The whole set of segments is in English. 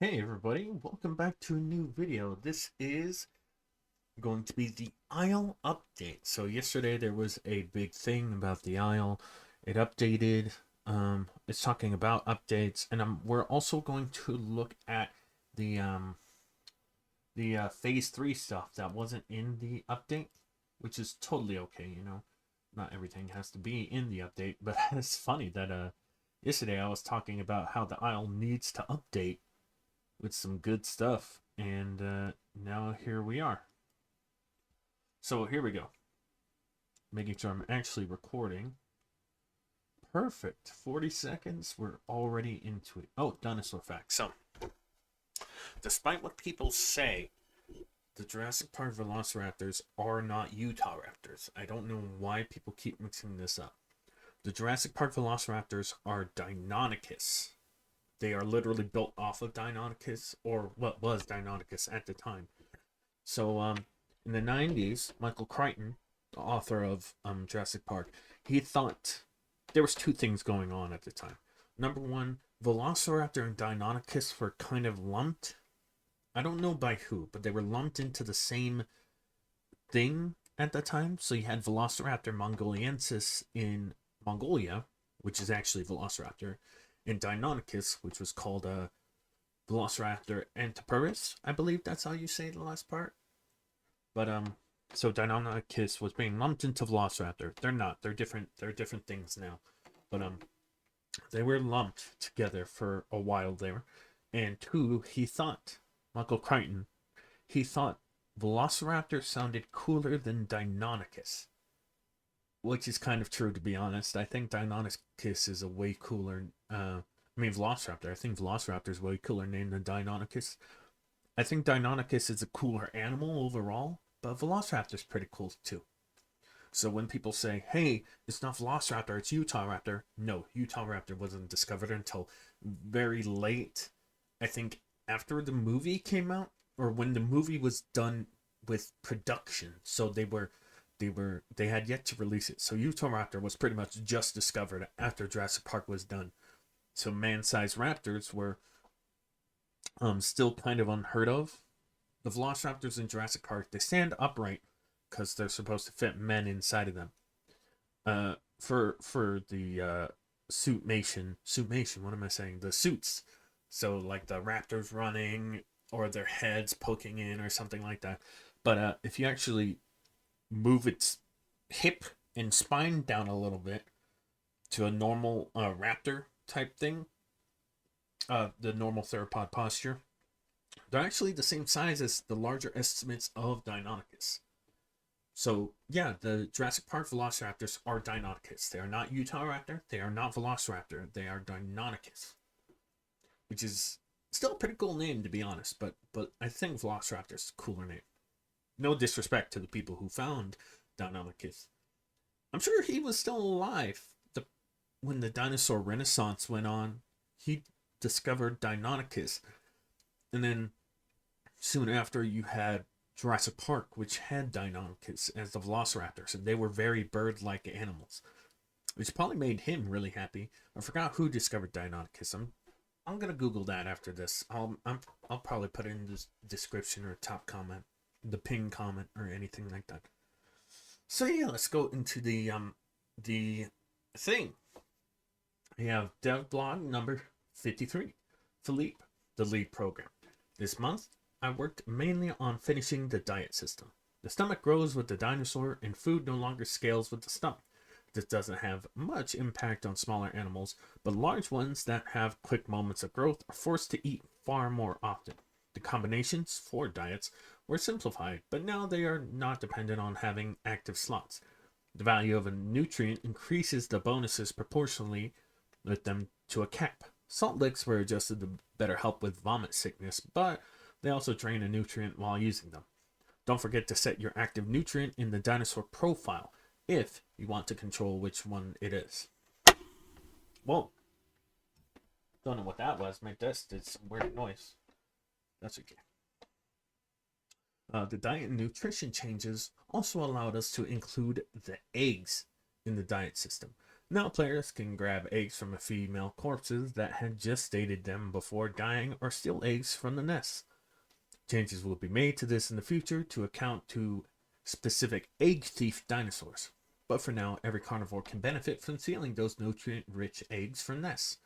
Hey everybody, welcome back to a new video. This is going to be the Isle update. So yesterday there was a big thing about the Isle. It updated. It's talking about updates, and we're also going to look at the phase 3 stuff that wasn't in the update, which is totally okay. Not everything has to be in the update, but it's funny that yesterday I was talking about how the Isle needs to update with some good stuff. And now here we are. So here we go. Making sure I'm actually recording. Perfect. 40 seconds. We're already into it. Oh, dinosaur facts. So, despite what people say, the Jurassic Park velociraptors are not Utah raptors. I don't know why people keep mixing this up. The Jurassic Park velociraptors are Deinonychus. They are literally built off of Deinonychus, or what was Deinonychus at the time. So, in the 90s, Michael Crichton, the author of Jurassic Park, he thought there was two things going on at the time. Number one, Velociraptor and Deinonychus were kind of lumped. I don't know by who, but they were lumped into the same thing at the time. So you had Velociraptor mongoliensis in Mongolia, which is actually Velociraptor, and Deinonychus, which was called Velociraptor antiparus. I believe that's how you say the last part. But so Deinonychus was being lumped into Velociraptor. They're not. They're different. They're different things now. But they were lumped together for a while there. And two, Michael Crichton, he thought Velociraptor sounded cooler than Deinonychus, which is kind of true, to be honest. I think Deinonychus is a way cooler. Velociraptor. I think Velociraptor is a way cooler name than Deinonychus. I think Deinonychus is a cooler animal overall, but Velociraptor's pretty cool too. So when people say, hey, it's not Velociraptor, it's Utah Raptor, no, Utah Raptor wasn't discovered until very late. I think after the movie came out, or when the movie was done with production. So they had yet to release it. So Utah Raptor was pretty much just discovered after Jurassic Park was done. So man-sized raptors were still kind of unheard of. The velociraptors in Jurassic Park, they stand upright because they're supposed to fit men inside of them. For the suitmation, what am I saying? The suits. So like the raptors running or their heads poking in or something like that. But if you actually move its hip and spine down a little bit to a normal raptor type thing, the normal theropod posture, they're actually the same size as the larger estimates of Deinonychus. So, yeah, the Jurassic Park Velociraptors are Deinonychus. They are not Utah Raptor. They are not Velociraptor. They are Deinonychus, which is still a pretty cool name, to be honest. But I think Velociraptor is a cooler name. No disrespect to the people who found Deinonychus. I'm sure he was still alive when the dinosaur renaissance went on. He discovered Deinonychus, and then soon after you had Jurassic Park, which had Deinonychus as the Velociraptors, and they were very bird-like animals, which probably made him really happy. I forgot who discovered Deinonychus. I'm gonna Google that after this. I'll probably put it in the description or top comment, the pin comment or anything like that. So yeah, let's go into the thing. We have dev blog number 53, Philippe, the lead program. This month, I worked mainly on finishing the diet system. The stomach grows with the dinosaur, and food no longer scales with the stomach. This doesn't have much impact on smaller animals, but large ones that have quick moments of growth are forced to eat far more often. The combinations for diets were simplified, but now they are not dependent on having active slots. The value of a nutrient increases the bonuses proportionally with them to a cap. Salt licks were adjusted to better help with vomit sickness, but they also drain a nutrient while using them. Don't forget to set your active nutrient in the dinosaur profile if you want to control which one it is. Whoa. Don't know what that was. My desk did some weird noise. That's okay. The diet and nutrition changes also allowed us to include the eggs in the diet system. Now players can grab eggs from a female corpses that had gestated them before dying or steal eggs from the nest. Changes will be made to this in the future to account to specific egg thief dinosaurs. But for now, every carnivore can benefit from stealing those nutrient-rich eggs from nests.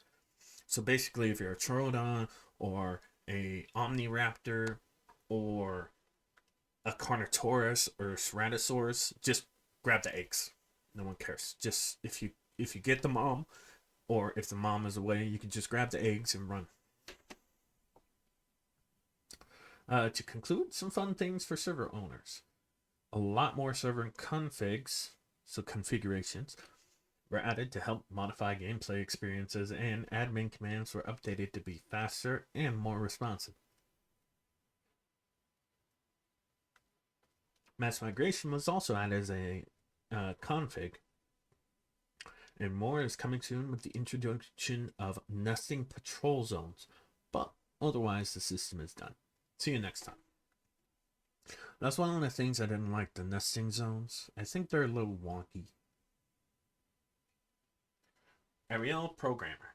So basically, if you're a Troodon or a Omniraptor or a Carnotaurus or a Ceratosaurus, just grab the eggs. No one cares. Just if you get the mom, or if the mom is away, you can just grab the eggs and run. To conclude, some fun things for server owners. A lot more server configs, so configurations, were added to help modify gameplay experiences, and admin commands were updated to be faster and more responsive. Mass migration was also added as a config, and more is coming soon with the introduction of nesting patrol zones. But otherwise, the system is done. See you next time. That's one of the things I didn't like, the nesting zones. I think they're a little wonky. Ariel Programmer.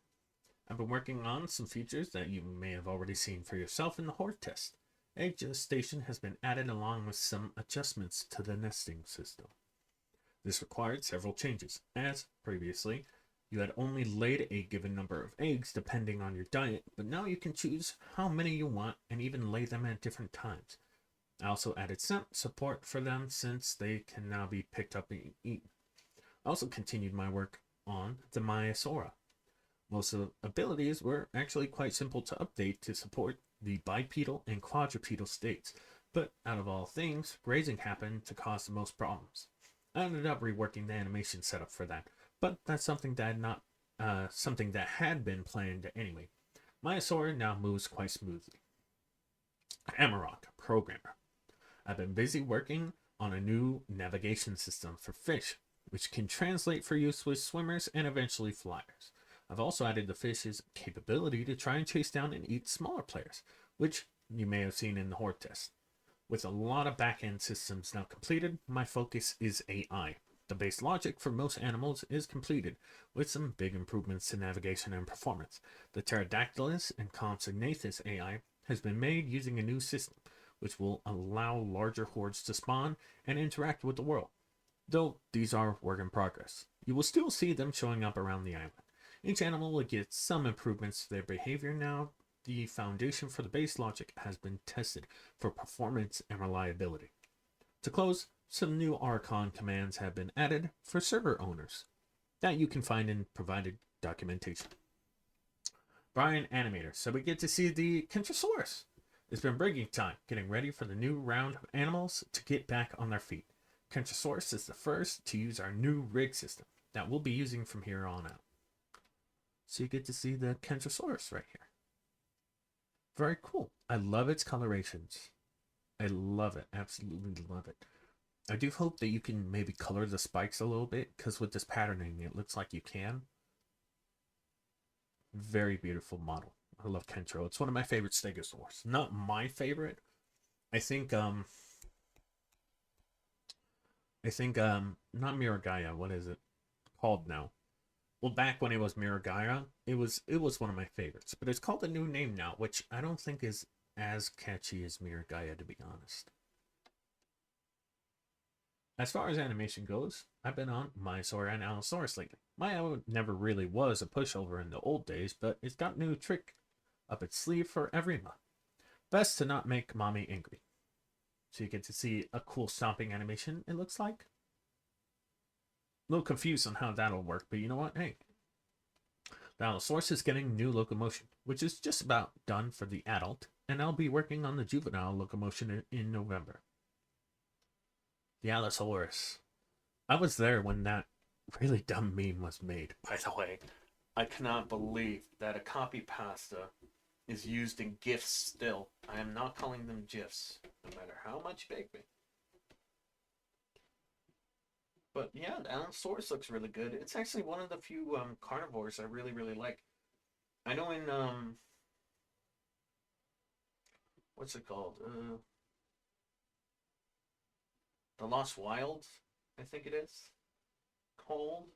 I've been working on some features that you may have already seen for yourself in the Horde test. Egg gestation has been added along with some adjustments to the nesting system. This required several changes, as previously you had only laid a given number of eggs depending on your diet, but now you can choose how many you want and even lay them at different times. I also added scent support for them since they can now be picked up and eaten. I also continued my work on the Myasora. Most of the abilities were actually quite simple to update to support the bipedal and quadrupedal states, but out of all things, grazing happened to cause the most problems. I ended up reworking the animation setup for that, but that's something that had been planned anyway. Myasora now moves quite smoothly. Amarok Programmer. I've been busy working on a new navigation system for fish, which can translate for use with swimmers and eventually flyers. I've also added the fish's capability to try and chase down and eat smaller players, which you may have seen in the Horde test. With a lot of back-end systems now completed, my focus is AI. The base logic for most animals is completed, with some big improvements to navigation and performance. The Pterodactylus and Compsognathus AI has been made using a new system, which will allow larger hordes to spawn and interact with the world. Though these are work in progress, you will still see them showing up around the island. Each animal will get some improvements to their behavior now. The foundation for the base logic has been tested for performance and reliability. To close, some new Archon commands have been added for server owners that you can find in provided documentation. Brian Animator, so we get to see the Kentrosaurus. It's been breaking time, getting ready for the new round of animals to get back on their feet. Kentrosaurus is the first to use our new rig system that we'll be using from here on out. So you get to see the Kentrosaurus right here. Very cool. I love its colorations. I love it. Absolutely love it. I do hope that you can maybe color the spikes a little bit, because with this patterning, it looks like you can. Very beautiful model. I love Kentro. It's one of my favorite stegosaurs. Not my favorite. I think not Miragaia. What is it called now? Well, back when it was Miragaia, it was one of my favorites. But it's called a new name now, which I don't think is as catchy as Miragaia, to be honest. As far as animation goes, I've been on Mysaur and Allosaurus lately. Maya never really was a pushover in the old days, but it's got a new trick up its sleeve for every month. Best to not make mommy angry. So you get to see a cool stomping animation, it looks like. A little confused on how that'll work, but you know what? Hey. The Allosaurus is getting new locomotion, which is just about done for the adult, and I'll be working on the juvenile locomotion in November. The Allosaurus. I was there when that really dumb meme was made, by the way. I cannot believe that a copy pasta is used in GIFs still. I am not calling them GIFs, no matter how much you bake me. But yeah, the Allosaurus looks really good. It's actually one of the few carnivores I really, really like. I know in, what's it called? The Lost Wilds, I think it is called.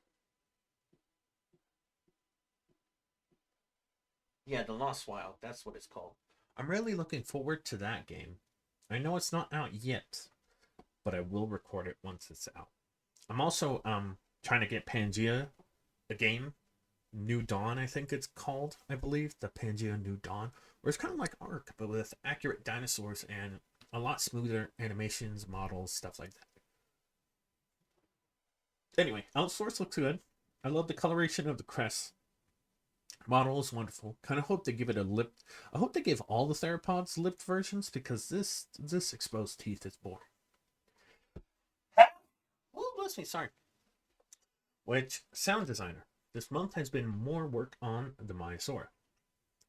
Yeah, the Lost Wild, that's what it's called. I'm really looking forward to that game. I know it's not out yet, but I will record it once it's out. I'm also trying to get Pangea, a game, New Dawn, I think it's called, I believe, the Pangea New Dawn, where it's kind of like Ark, but with accurate dinosaurs and a lot smoother animations, models, stuff like that. Anyway, Outsource looks good. I love the coloration of the crest. Model is wonderful. Kind of hope they give it a lip. I hope they give all the theropods lipped versions because this exposed teeth is boring. Oh, bless me, sorry. Which sound designer? This month has been more work on the Maiasaura.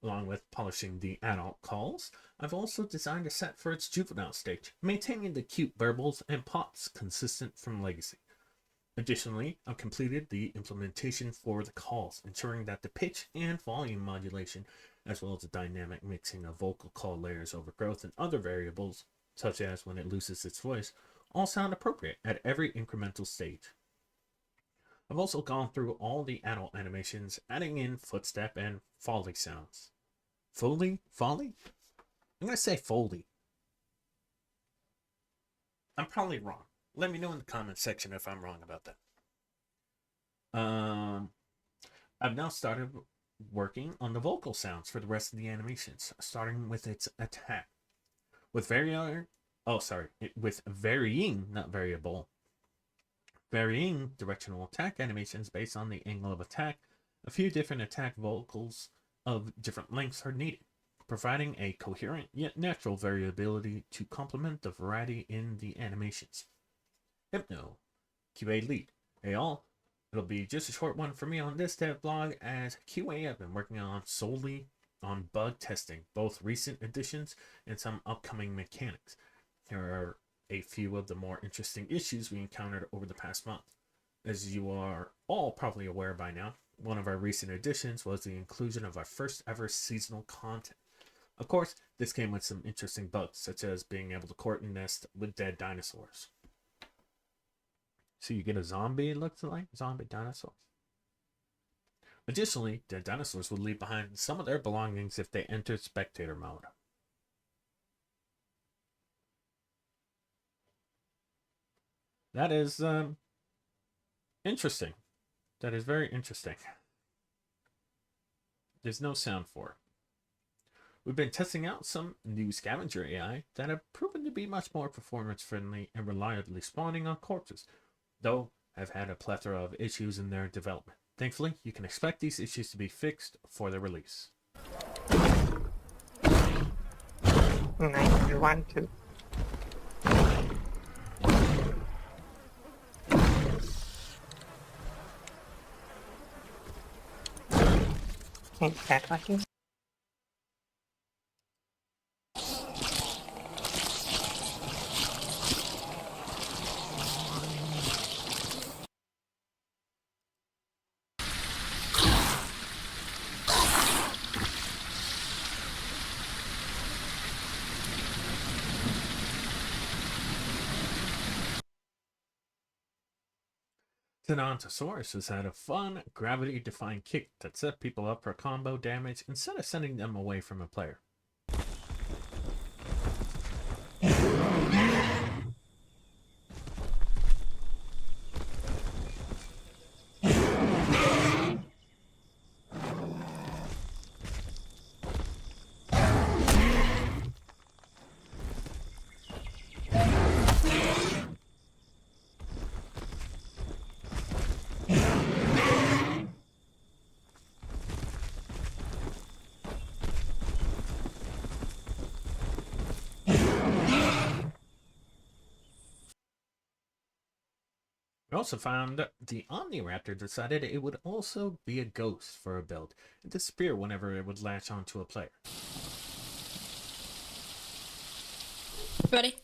Along with polishing the adult calls, I've also designed a set for its juvenile stage, maintaining the cute burbles and pops consistent from Legacy. Additionally, I've completed the implementation for the calls, ensuring that the pitch and volume modulation, as well as the dynamic mixing of vocal call layers over growth and other variables, such as when it loses its voice, all sound appropriate at every incremental stage. I've also gone through all the adult animations, adding in footstep and foley sounds. Foley? Foley? I'm going to say Foley. I'm probably wrong. Let me know in the comment section if I'm wrong about that. I've now started working on the vocal sounds for the rest of the animations, starting with its attack. With with varying, not variable, varying directional attack animations based on the angle of attack, a few different attack vocals of different lengths are needed, providing a coherent yet natural variability to complement the variety in the animations. Hypno, QA lead. Hey all, it'll be just a short one for me on this dev blog as QA I've been working on solely on bug testing, both recent additions and some upcoming mechanics. Here are a few of the more interesting issues we encountered over the past month. As you are all probably aware by now, one of our recent additions was the inclusion of our first ever seasonal content. Of course, this came with some interesting bugs, such as being able to court and nest with dead dinosaurs. So you get a zombie, it looks like, zombie dinosaurs. Additionally, dead dinosaurs will leave behind some of their belongings if they enter spectator mode. That is interesting. That is very interesting. There's no sound for it. We've been testing out some new scavenger AI that have proven to be much more performance friendly and reliably spawning on corpses, though have had a plethora of issues in their development. Thankfully, you can expect these issues to be fixed for their release. Nice, you want to. Can't back like this. Tenontosaurus has had a fun, gravity-defying kick that set people up for combo damage instead of sending them away from a player. We also found that the Omniraptor decided it would also be a ghost for a build and disappear whenever it would latch onto a player. Ready?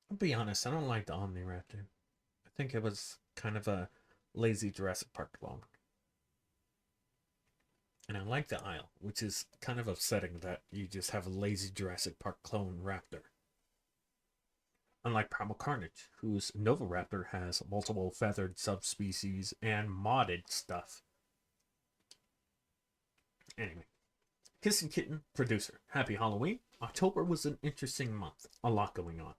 I'll be honest, I don't like the Omniraptor. I think it was kind of a lazy Jurassic Park clone. And I like the Isle, which is kind of upsetting that you just have a lazy Jurassic Park clone raptor. Unlike Primal Carnage, whose Novoraptor has multiple feathered subspecies and modded stuff. Anyway, Kissing Kitten, producer. Happy Halloween. October was an interesting month. A lot going on.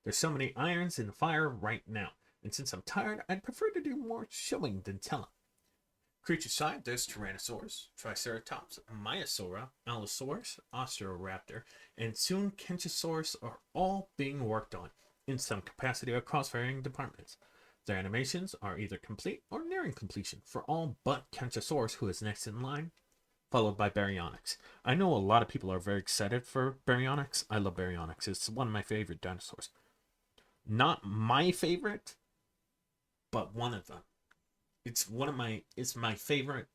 There's so many irons in the fire right now, and since I'm tired, I'd prefer to do more showing than telling. Creature side, there's Tyrannosaurus, Triceratops, Maiasaura, Allosaurus, Osteoraptor, and soon Kentrosaurus are all being worked on, in some capacity across varying departments. Their animations are either complete or nearing completion for all but Kentrosaurus, who is next in line, followed by Baryonyx. I know a lot of people are very excited for Baryonyx. I love Baryonyx. It's one of my favorite dinosaurs. Not my favorite, but one of them. It's my favorite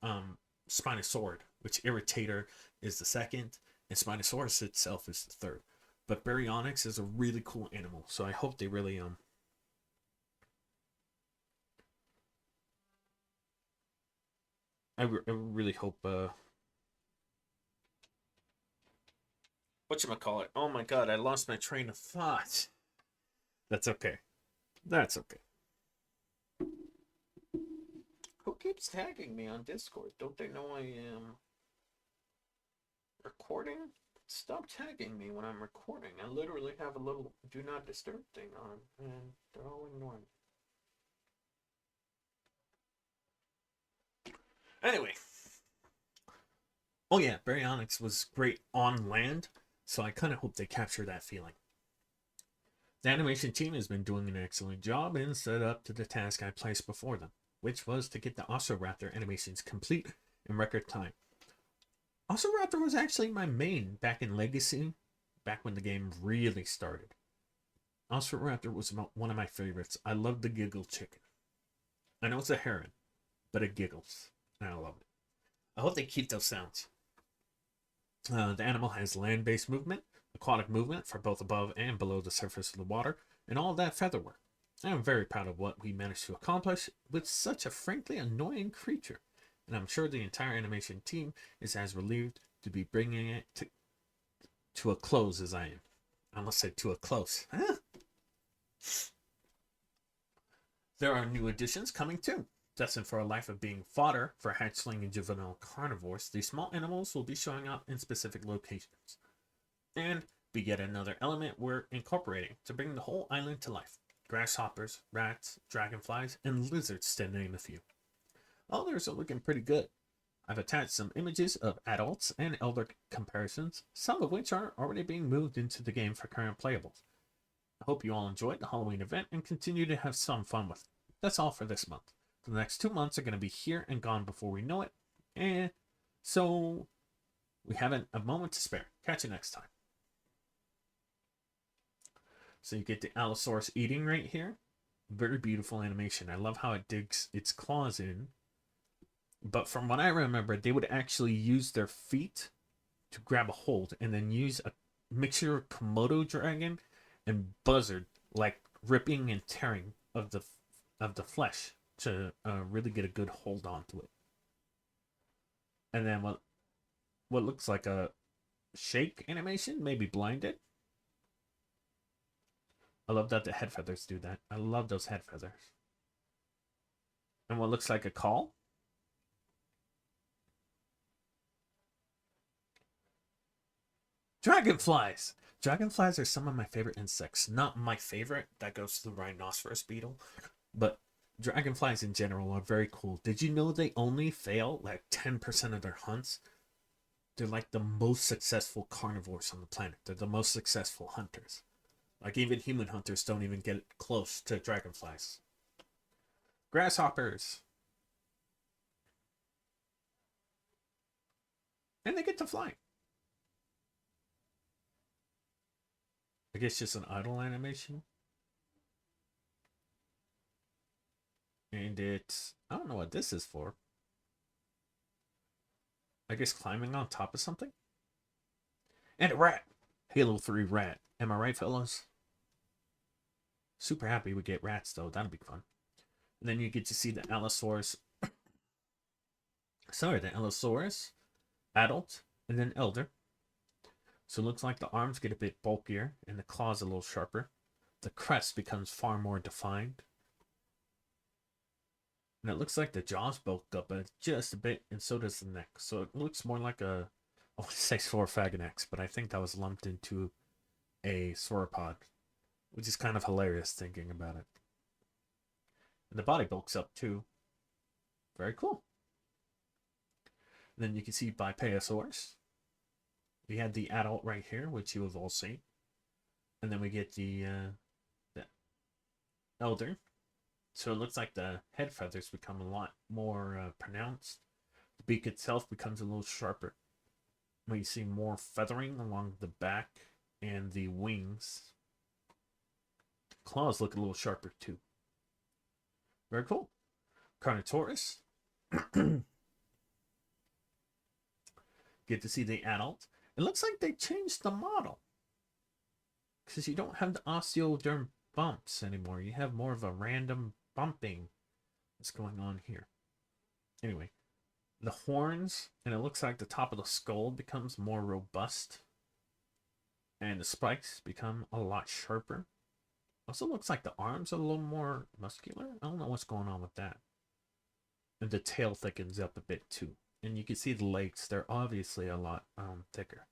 Spinosaurus, which Irritator is the second, and Spinosaurus itself is the third. But Baryonyx is a really cool animal, so I hope they really I really hope whatchamacallit? Oh my god, I lost my train of thought. That's okay. That's okay. Who keeps tagging me on Discord? Don't they know I am recording? Stop tagging me when I'm recording. I literally have a little do not disturb thing on, and they're all ignoring me. Anyway. Oh yeah, Baryonyx was great on land, so I kind of hope they capture that feeling. The animation team has been doing an excellent job and set up to the task I placed before them, which was to get the Osoraptor animations complete in record time. Osoraptor was actually my main back in Legacy, back when the game really started. Osoraptor was one of my favorites. I love the giggle chicken. I know it's a heron, but it giggles, and I love it. I hope they keep those sounds. The animal has land-based movement, aquatic movement for both above and below the surface of the water, and all that feather work. I am very proud of what we managed to accomplish with such a frankly annoying creature, and I'm sure the entire animation team is as relieved to be bringing it to a close as I am. I must say to a close. Huh? There are new additions coming too. Destined for a life of being fodder for hatchling and juvenile carnivores, these small animals will be showing up in specific locations. And be yet another element we're incorporating to bring the whole island to life. Grasshoppers, rats, dragonflies, and lizards, to name a few. Others are looking pretty good. I've attached some images of adults and elder comparisons, some of which are already being moved into the game for current playables. I hope you all enjoyed the Halloween event and continue to have some fun with it. That's all for this month. The next 2 months are going to be here and gone before we know it, and so we haven't a moment to spare. Catch you next time. So you get the Allosaurus eating right here. Very beautiful animation. I love how it digs its claws in. But from what I remember, they would actually use their feet to grab a hold and then use a mixture of Komodo dragon and buzzard, like ripping and tearing of the flesh to really get a good hold onto it. And then what looks like a shake animation, maybe blinded. I love that the head feathers do that. I love those head feathers. And what looks like a call. Dragonflies! Dragonflies are some of my favorite insects. Not my favorite, that goes to the rhinoceros beetle. But dragonflies in general are very cool. Did you know they only fail like 10% of their hunts? They're like the most successful carnivores on the planet. They're the most successful hunters. Like even human hunters don't even get close to dragonflies. Grasshoppers. And they get to fly. I guess just an idle animation. And it's, I don't know what this is for. I guess climbing on top of something? And a rat. Halo 3 rat. Am I right, fellas? Super happy we get rats, though. That'll be fun. And then you get to see the Allosaurus Sorry, the Allosaurus, adult, and then elder. So it looks like the arms get a bit bulkier and the claws a little sharper. The crest becomes far more defined. And it looks like the jaws bulked up just a bit, and so does the neck. So it looks more like a, I want to say Saurophagonex, but I think that was lumped into a sauropod, which is kind of hilarious thinking about it. And the body bulks up too. Very cool. And then you can see Bipaosaurus. We had the adult right here, which you have all seen. And then we get the elder. So it looks like the head feathers become a lot more pronounced. The beak itself becomes a little sharper. We see more feathering along the back and the wings. Claws look a little sharper too. Very cool. Carnotaurus. Get to see the adult. It looks like they changed the model. Because you don't have the osteoderm bumps anymore. You have more of a random bumping that's going on here. Anyway, the horns, and it looks like the top of the skull becomes more robust. And the spikes become a lot sharper. Also looks like the arms are a little more muscular. I don't know what's going on with that. And the tail thickens up a bit too. And you can see the legs, they're obviously a lot thicker.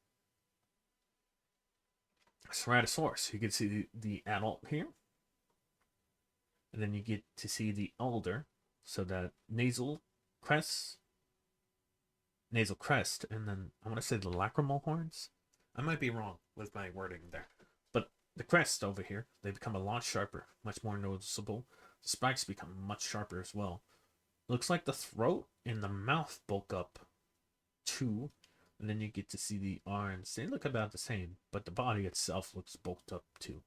Ceratosaurus, you can see the adult here. And then you get to see the elder. So that nasal crest, and then I want to say the lacrimal horns. I might be wrong with my wording there. But the crest over here, they become a lot sharper, much more noticeable. The spikes become much sharper as well. Looks like the throat and the mouth bulk up too. And then you get to see the arms. They look about the same, but the body itself looks bulked up too.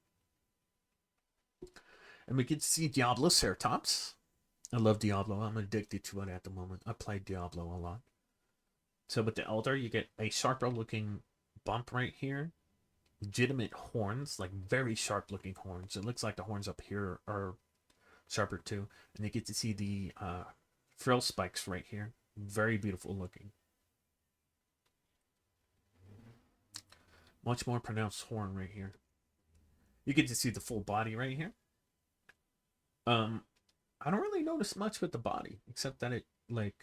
And we get to see Diabloceratops. I love Diablo. I'm addicted to it at the moment. I play Diablo a lot. So with the elder, you get a sharper looking bump right here. Legitimate horns, like very sharp looking horns. It looks like the horns up here are sharper too. And you get to see the frill spikes right here. Very beautiful looking. Much more pronounced horn right here. You get to see the full body right here. I don't really notice much with the body, except that it, like,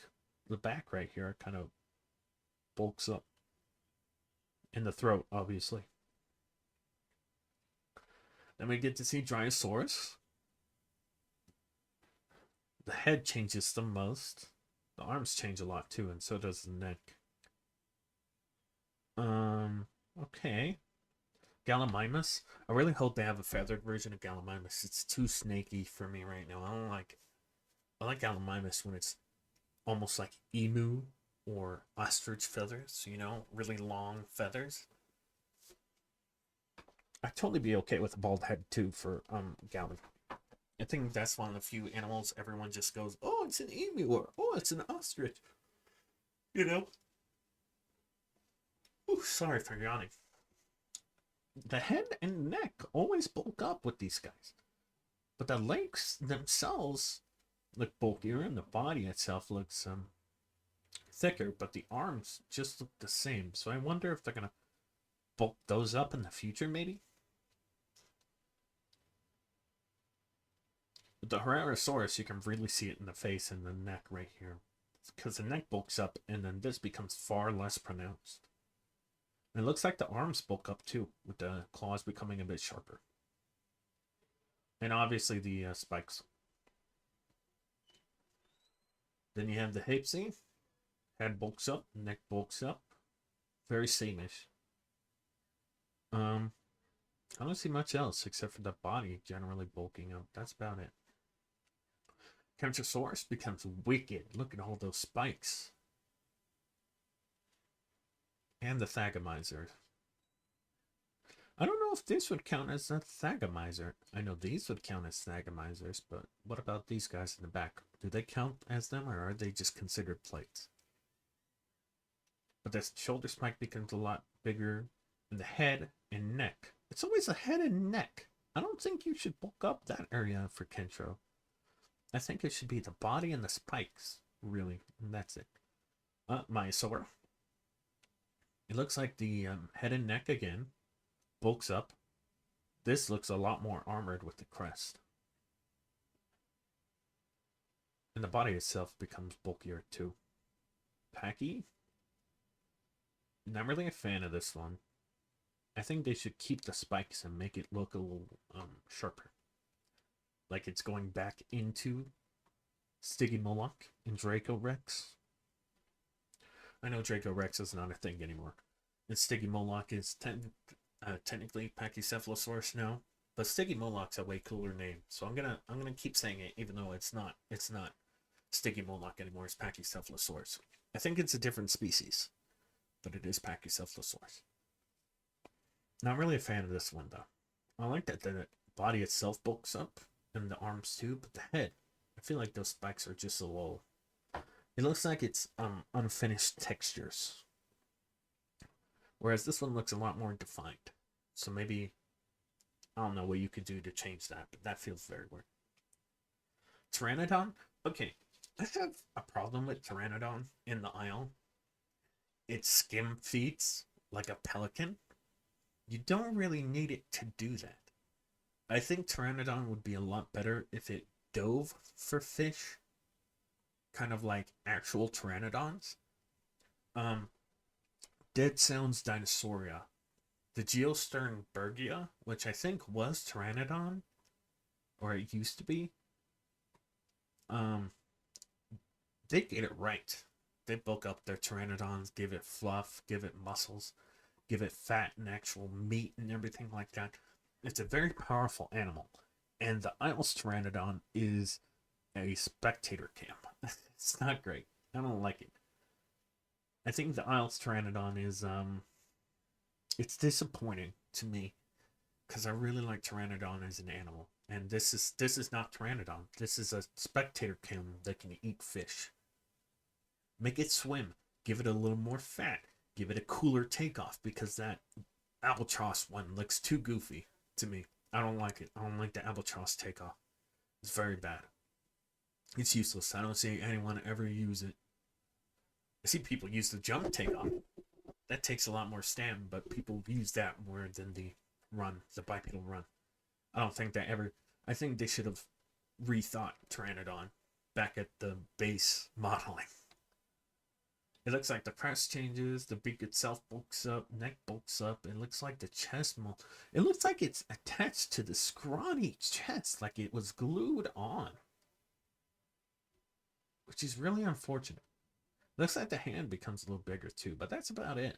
the back right here kind of bulks up. And the throat, obviously. Then we get to see Dryosaurus. The head changes the most. The arms change a lot too, and so does the neck. Okay. Gallimimus. I really hope they have a feathered version of Gallimimus. It's too snaky for me right now. I don't like it. I like Gallimimus when it's almost like emu or ostrich feathers, you know, really long feathers. I'd totally be okay with a bald head too for Galli. I think that's one of the few animals everyone just goes, oh, it's an emu, or oh, it's an ostrich. You know? Ooh, sorry for yawning. The head and neck always bulk up with these guys. But the legs themselves look bulkier, and the body itself looks thicker, but the arms just look the same. So I wonder if they're going to bulk those up in the future, maybe? With the Herrerasaurus, you can really see it in the face and the neck right here. Because the neck bulks up, and then this becomes far less pronounced. And it looks like the arms bulk up too, with the claws becoming a bit sharper. And obviously the spikes. Then you have the Hapesy. Head bulks up, neck bulks up. Very sameish. I don't see much else except for the body generally bulking up. That's about it. Kentrosaurus becomes wicked. Look at all those spikes. And the Thagomizer. I don't know if this would count as a Thagomizer. I know these would count as Thagomizers, but what about these guys in the back? Do they count as them, or are they just considered plates? But the shoulder spike becomes a lot bigger, and the head and neck. It's always the head and neck. I don't think you should bulk up that area for Kentro. I think it should be the body and the spikes, really, and that's it. Myosaur. It looks like the head and neck again bulks up. This looks a lot more armored with the crest. And the body itself becomes bulkier too. Packy? Not really a fan of this one. I think they should keep the spikes and make it look a little sharper. Like it's going back into Stygimoloch and Draco Rex. I know Draco Rex is not a thing anymore. And Stygimoloch is technically Pachycephalosaurus now, but Stygimoloch's a way cooler name. So I'm gonna keep saying it, even though it's not Stygimoloch anymore. It's Pachycephalosaurus. I think it's a different species, but it is Pachycephalosaurus. Not really a fan of this one though. I like that the body itself bulks up and the arms too, but the head, I feel like those spikes are just a little. It looks like it's unfinished textures. Whereas this one looks a lot more defined. So maybe, I don't know what you could do to change that, but that feels very weird. Pteranodon? Okay, I have a problem with Pteranodon in the aisle. It skim feeds like a pelican. You don't really need it to do that. I think Pteranodon would be a lot better if it dove for fish. Kind of like actual Pteranodons. Dead Sounds Dinosauria. The Geosternbergia, which I think was Pteranodon, or it used to be, they get it right. They bulk up their Pteranodons, give it fluff, give it muscles, give it fat and actual meat and everything like that. It's a very powerful animal. And the Isles Pteranodon is a spectator cam. It's not great. I don't like it. I think the Isles Pteranodon is it's disappointing to me because I really like Pteranodon as an animal, and this is not Pteranodon. This is a spectator cam that can eat fish. Make it swim. Give it a little more fat. Give it a cooler takeoff because that albatross one looks too goofy to me. I don't like it. I don't like the albatross takeoff. It's very bad. It's useless. I don't see anyone ever use it. I see people use the jump takeoff. That takes a lot more stamina, but people use that more than the run, the bipedal run. I don't think that ever. I think they should have rethought Pteranodon back at the base modeling. It looks like the crest changes, the beak itself bulks up, neck bulks up. It looks like the chest it looks like it's attached to the scrawny chest, like it was glued on. Which is really unfortunate. Looks like the hand becomes a little bigger too, but that's about it.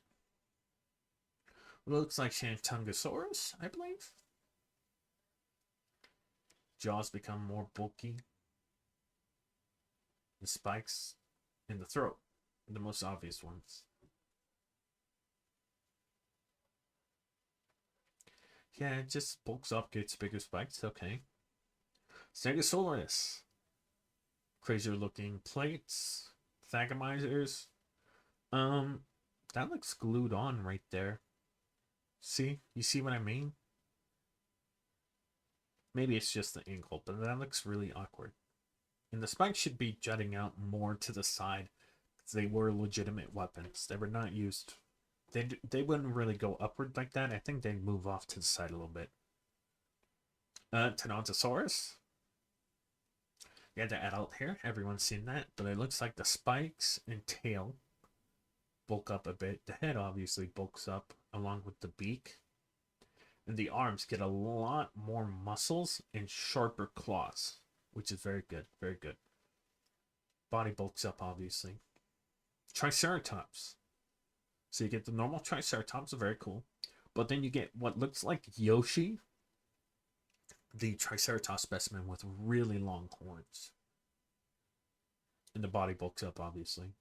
It looks like Shantungosaurus, I believe. Jaws become more bulky. The spikes in the throat, the most obvious ones. Yeah, it just bulks up, gets bigger spikes, okay. Stegosaurus. Crazier looking plates. Thagomizers. That looks glued on right there. See? You see what I mean? Maybe it's just the ankle, but that looks really awkward. And the spikes should be jutting out more to the side. They were legitimate weapons. They were not used. They wouldn't really go upward like that. I think they'd move off to the side a little bit. Tenontosaurus. Yeah, the adult hair. Everyone's seen that. But it looks like the spikes and tail bulk up a bit. The head obviously bulks up along with the beak. And the arms get a lot more muscles and sharper claws, which is very good. Very good. Body bulks up, obviously. Triceratops. So you get the normal Triceratops, very cool. But then you get what looks like Yoshi, the Triceratops specimen with really long horns. And the body bulks up, obviously.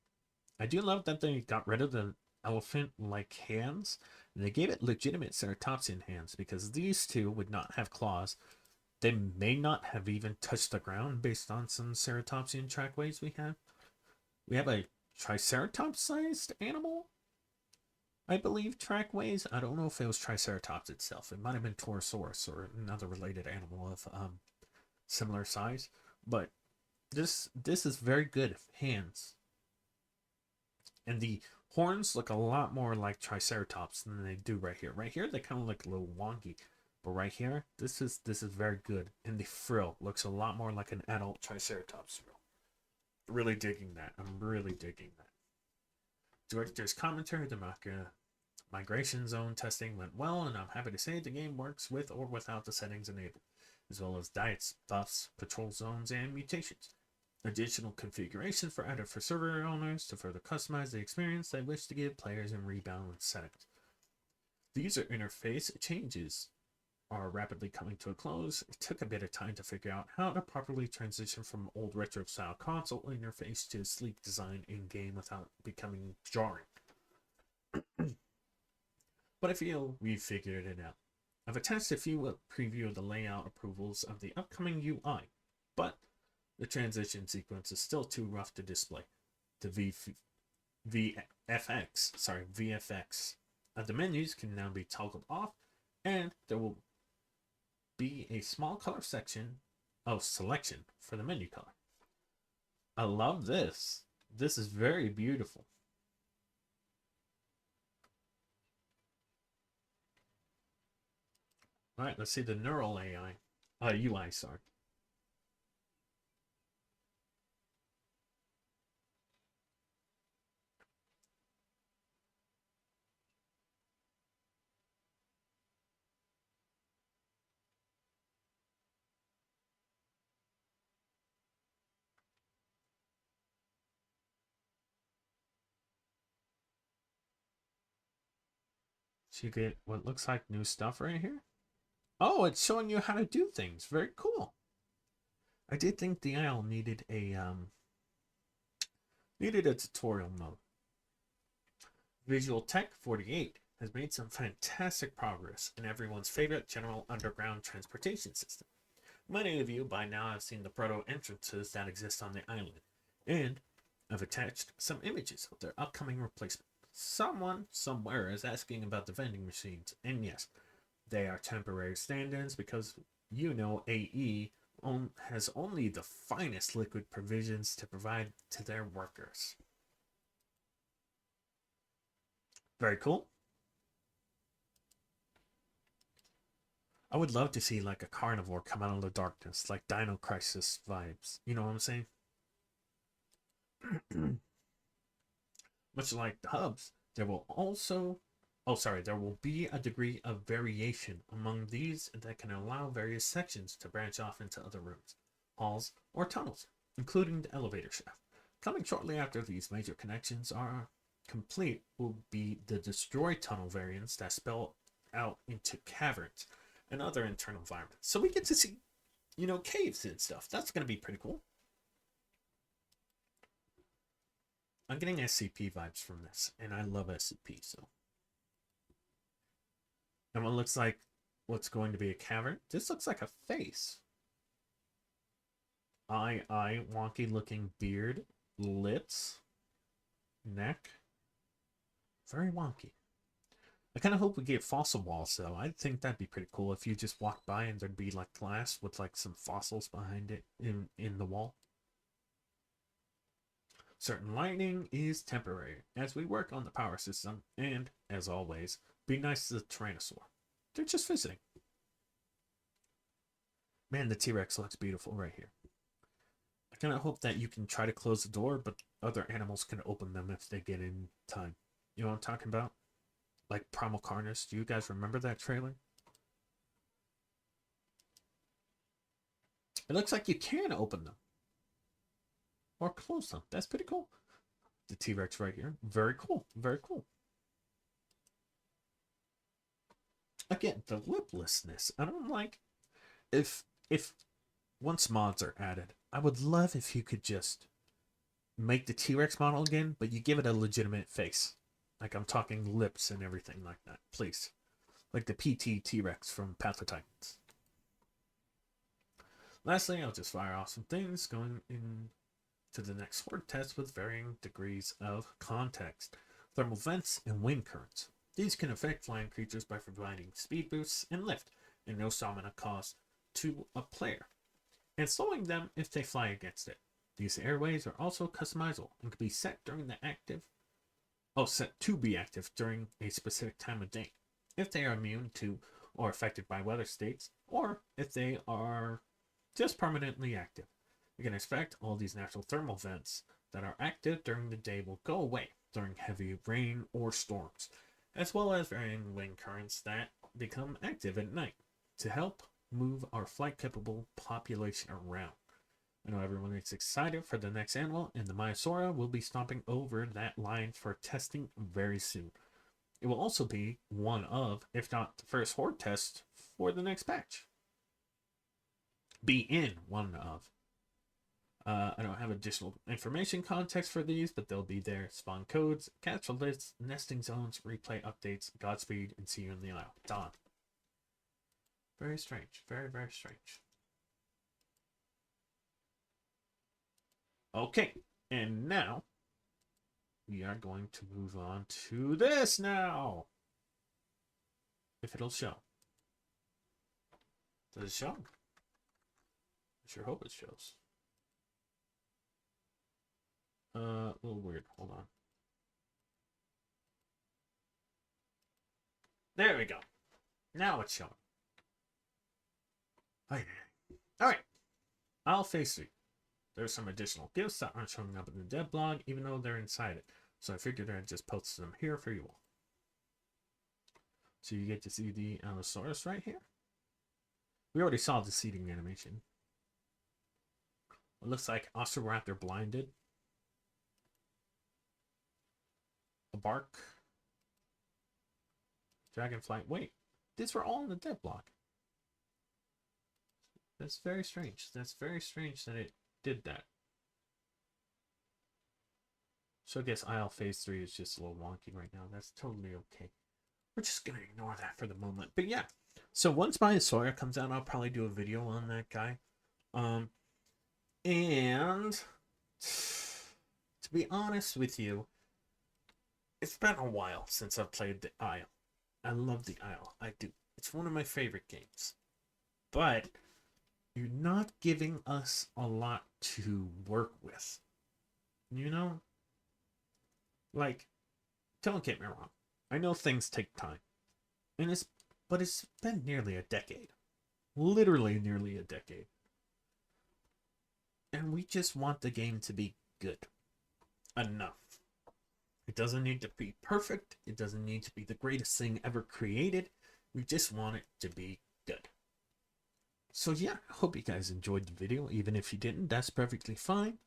I do love that they got rid of the elephant-like hands. And they gave it legitimate ceratopsian hands because these two would not have claws. They may not have even touched the ground based on some ceratopsian trackways we have. We have a Triceratops-sized animal, I believe, trackways. I don't know if it was Triceratops itself. It might have been Torosaurus or another related animal of similar size. But this is very good hands. And the horns look a lot more like Triceratops than they do right here. Right here, they kind of look a little wonky. But right here, this is very good. And the frill looks a lot more like an adult Triceratops frill. Really digging that. I'm really digging that. Director's commentary, the migration zone testing went well, and I'm happy to say the game works with or without the settings enabled, as well as diets, buffs, patrol zones, and mutations. Additional configurations for added for server owners to further customize the experience they wish to give players in rebalance settings. The user interface changes are rapidly coming to a close. It took a bit of time to figure out how to properly transition from old retro style console interface to sleek design in game without becoming jarring. But I feel we've figured it out. I've attached a few preview of the layout approvals of the upcoming UI, but the transition sequence is still too rough to display. The VFX of the menus can now be toggled off, and there will be a small color section of selection for the menu color. I love this. This is very beautiful. All right, let's see the neural AI, UI. Sorry. So you get what looks like new stuff right here. Oh, it's showing you how to do things. Very cool. I did think the Isle needed a tutorial mode. Visual Tech 48 has made some fantastic progress in everyone's favorite general underground transportation system. Many of you by now have seen the proto entrances that exist on the island, and I've attached some images of their upcoming replacement. Someone somewhere is asking about the vending machines, and yes, they are temporary stand-ins because AE has only the finest liquid provisions to provide to their workers. Very cool. I would love to see like a carnivore come out of the darkness, like Dino Crisis vibes. You know what I'm saying? Much like the hubs, there will be a degree of variation among these that can allow various sections to branch off into other rooms, halls, or tunnels, including the elevator shaft. Coming shortly after these major connections are complete will be the destroy tunnel variants that spill out into caverns and other internal environments. So we get to see, caves and stuff. That's going to be pretty cool. I'm getting SCP vibes from this, and I love SCP, so. And what looks like what's going to be a cavern. This looks like a face. Eye, wonky looking beard, lips, neck. Very wonky. I kind of hope we get fossil walls, though. I think that'd be pretty cool if you just walked by and there'd be like glass with like some fossils behind it in the wall. Certain lighting is temporary as we work on the power system, and, as always, be nice to the Tyrannosaur. They're just visiting. Man, the T-Rex looks beautiful right here. I kind of hope that you can try to close the door, but other animals can open them if they get in time. You know what I'm talking about? Like Primal Carnage. Do you guys remember that trailer? It looks like you can open them. Or close them. That's pretty cool. The T-Rex right here. Very cool. Very cool. Again, the liplessness. I don't like if once mods are added, I would love if you could just make the T-Rex model again, but you give it a legitimate face. Like I'm talking lips and everything like that. Please. Like the PT T-Rex from Path of Titans. Lastly, I'll just fire off some things going into the next sword test with varying degrees of context. Thermal vents and wind currents. These can affect flying creatures by providing speed boosts and lift, and no stamina cost to a player, and slowing them if they fly against it. These airways are also customizable and can be set during the active set to be active during a specific time of day. If they are immune to or affected by weather states, or if they are just permanently active. You can expect all these natural thermal vents that are active during the day will go away during heavy rain or storms, as well as varying wind currents that become active at night to help move our flight capable population around. I know everyone is excited for the next annual, and the Myosora will be stomping over that line for testing very soon. It will also be one of, if not the first horde test for the next patch. Be in one of. I don't have additional information context for these, but they'll be there. Spawn codes, capture lists, nesting zones, replay updates, Godspeed, and see you in the Isle. Dawn. Very strange. Very, very strange. Okay, and now we are going to move on to this now. If it'll show. Does it show? I sure hope it shows. A little weird. Hold on. There we go. Now it's showing. Okay. All right. I'll face it. There's some additional gifts that aren't showing up in the dev blog, even though they're inside it. So I figured I'd just post them here for you all. So you get to see the Allosaurus right here. We already saw the seeding animation. It looks like Osteraptor blinded. A bark. Dragonflight. Wait, these were all in the dev blog. That's very strange. That's very strange that it did that. So I guess Isle Phase 3 is just a little wonky right now. That's totally okay. We're just going to ignore that for the moment. But yeah, so once my Sawyer comes out, I'll probably do a video on that guy. And to be honest with you, it's been a while since I've played the Isle. I love the Isle. I do. It's one of my favorite games. But you're not giving us a lot to work with. You know? Like, don't get me wrong. I know things take time. But it's been nearly a decade. Literally nearly a decade. And we just want the game to be good. Enough. It doesn't need to be perfect. It doesn't need to be the greatest thing ever created. We just want it to be good. So yeah, I hope you guys enjoyed the video. Even if you didn't, that's perfectly fine.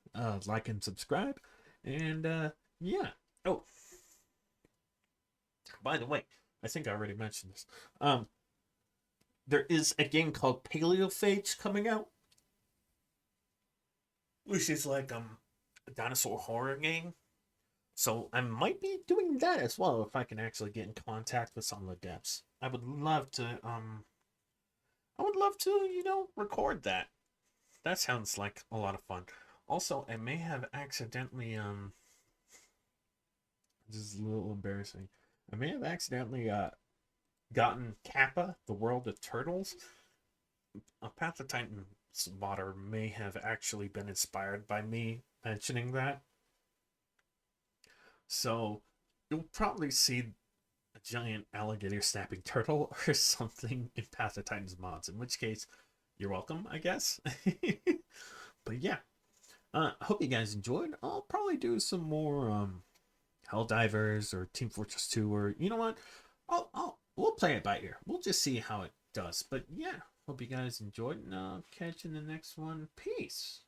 Like and subscribe. And yeah. Oh, by the way, I think I already mentioned this. There is a game called Paleophage coming out, which is like a dinosaur horror game. So I might be doing that as well if I can actually get in contact with some of the devs. I would love to record that. That sounds like a lot of fun. Also, I may have accidentally this is a little embarrassing. I may have accidentally gotten Kappa, the world of turtles. A Path of Titan's modder may have actually been inspired by me mentioning that. So you'll probably see a giant alligator snapping turtle or something in Path of Titan's mods, in which case you're welcome, I guess. But yeah, I hope you guys enjoyed. I'll probably do some more Helldivers or Team Fortress 2, or you know what? We'll play it by ear. We'll just see how it does. But yeah, hope you guys enjoyed, and I'll catch you in the next one. Peace.